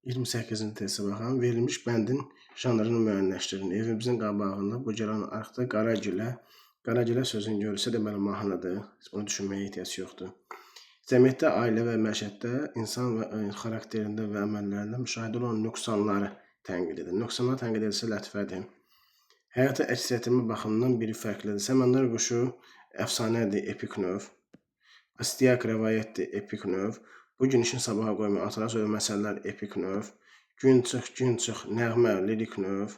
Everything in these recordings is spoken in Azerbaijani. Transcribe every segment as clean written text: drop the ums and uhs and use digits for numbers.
28-ci testə baxalım. Verilmiş bəndin janrını müəyyənləşdirin. Evimizin qabağında bu gələn arxda Qaragilə sözünün görürsə deməli mahnıdır. Bunu düşünməyə ehtiyac yoxdur. Cəmiyyətdə, ailə və məişətdə insan və xarakterində və əməllərində müşahidə olunan nöqsanları tənqid edir. Nöqsanlar tənqid edilsə lətifədir. Həyata əks etdirmə baxımından biri fərqlidir. Səməndar quşu əfsanədir, epik növ. Astiaq rəvayətdir, epik növ. Bu gün işin sabaha qoyma, atalar söylü məsələlər, epik növ. Gün çıx, nəğmə, lirik növ.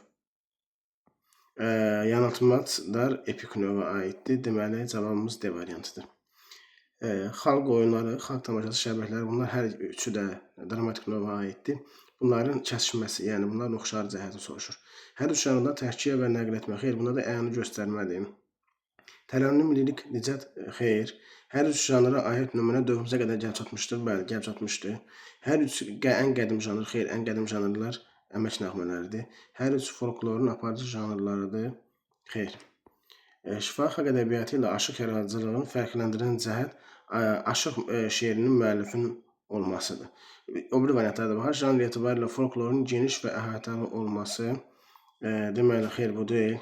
Yanıltmalar epik növə aiddir. Deməli, cavabımız D variantıdır. Xalq oyunları, xalq tamaşası, şəbəkələri, bunlar hər üçü də dramatik növə aiddir. Bunların kəsişməsi, yəni bunların oxşar cəhəti soruşur. Hər üç janrda təhkiyə və nəql etmə, xeyr, bunda da əyani göstərmədir. Tərənnüm, lirik, nicət, xeyr. Hər üç janra aid nümunə dövrümüzə qədər gəlib çatmışdır. Bəli, gəlib çatmışdır. Hər üç ən qədim janr, xeyr, ən qədim janrlar əmək nəğmələridir. Hər üç folklorun aparıcı janrlarıdır. Xeyr. Şifahi xalq ədəbiyyatı ilə aşıq yaradıcılığını fərqləndirən cəhət aşıq şeirinin müəllifinin olmasıdır. O biri variantlarda baxar. Janr etibarilə folklorun geniş və əhatəli olması. Deməli, xeyr, bu deyil.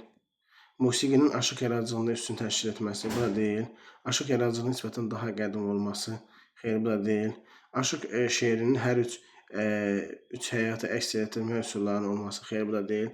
Musiqinin aşıq yaradıcılığında üstün təşkil etməsi, bu da deyil. Aşıq yaradıcılığının nisbətən daha qədim olması, xeyr, bu da deyil. Aşıq şeirinin hər üç həyata əks etdirmə üsullarının olması, xeyr, bu da deyil.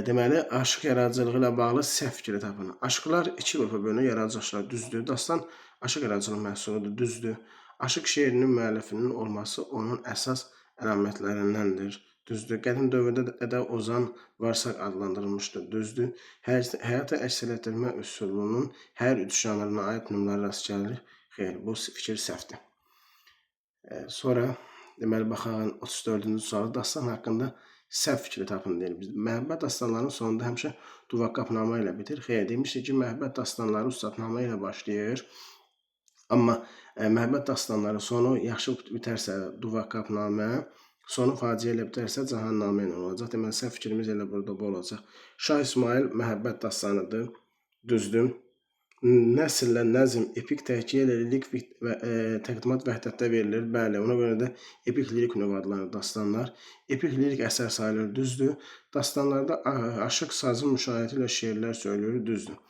Deməli, aşıq yaradıcılığı ilə bağlı səhv fikri tapın. Aşıqlar iki qrupa bölünür, yaradıcı aşıqlar, düzdür. Dastan aşıq yaradıcılığı məhsuludur, düzdür. Aşıq şeirinin müəllifinin olması onun əsas əlamətlərindəndir. Düzdür. Qədim dövrdə də ozan varsaq adlandırılmışdır. Düzdür. Həyata əks etdirmə üsulunun hər üç janrına aid nümunələrə rast gəlirik. Xeyr, bu fikir səhvdir. Sonra deməli baxaq 34-cü sualı. Dastan haqqında səhv fikri tapın deyir. Məhəbbət dastanlarının sonunda həmişə duvaqqapnamə ilə bitir. Xeyr, demişdik ki, məhəbbət dastanları ustadnamə ilə başlayır. Amma məhəbbət dastanları sonu yaxşı bitərsə duvaqqapnamə, sonu faciə ilə bitərsə cahannamə ilə olacaq. Deməli, səhv fikrimiz elə burada bu olacaq. Şah İsmail məhəbbət dastanıdır. Düzdür. Nəsrlə nəzm, epik, təhkiyə ilə lirik və təqdimat vəhdətdə verilir. Bəli, ona görə də epik lirik növ adlanır dastanlar. Epik lirik əsər sayılır. Düzdür. Dastanlarda aşıq sazın müşayiəti ilə şeirlər söyülür. Düzdür.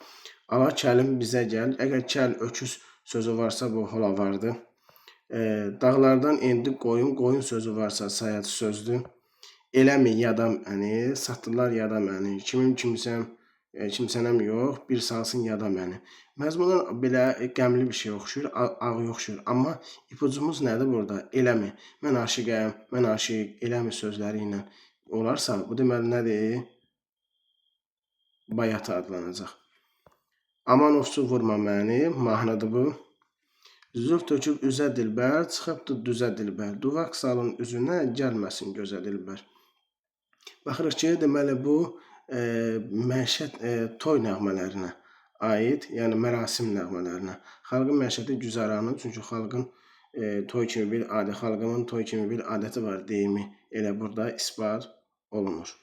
Ala kəlim bizə gəl. Əgər kəl, öküz sözü varsa bu holavardır. Dağlardan endi qoyun, qoyun sözü varsa sayacı sözdür. Eləmi yada məni, satdılar yada məni, kimim kimsənəm yox, bir salsın yada məni. Məzmundan belə qəmli bir şey oxşuyur, ağ oxşuyur. Amma ipucumuz nədir burada? Eləmi, mən aşiqəm, mən aşiq, eləmi sözləri ilə olarsa, bu deməli nədir? Bayatı adlanacaq. Aman ofçu vurma məni, mahnıdır bu. Zülf töküb üzə dilbər, çıxıbdır düzə dilbər. Duvaq salın üzünə, gəlməsin gözə dilbər. Baxırıq ki, deməli bu məişət toy nəğmələrinə aid, yəni mərasim nəğmələrinə. Xalqın məişəti güzəranı, çünki xalqın xalqımın toy kimi bir adəti var deyimi elə burada isbat olunur.